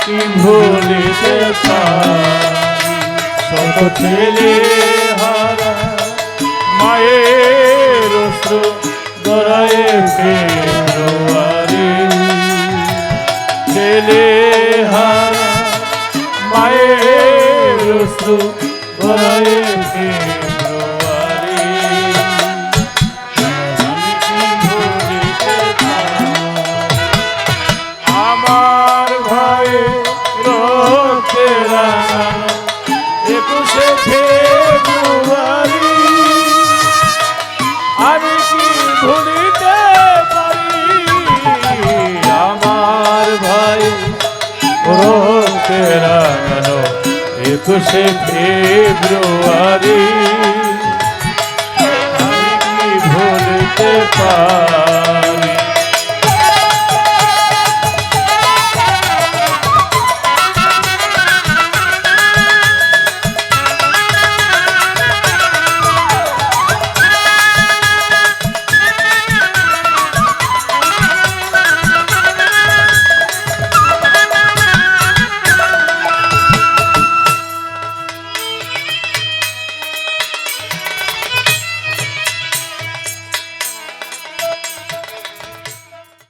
কি ভুলিতে পারি শত ছেলে হারা মায়ের অশ্রু গড়ায়ে ফেব্রুয়ারি ছেলে হারা মায়ের অশ্রু গড়ায়ে ফেব্রুয়ারি আমার ভাই রক্তে রাঙানো 21শে ফেব্রুয়ারি আমি কি ভুলিতে পারি আমার ভাই রক্তে রাঙানো 21শে ফেব্রুয়ারি আমি কি ভুলিতে পারি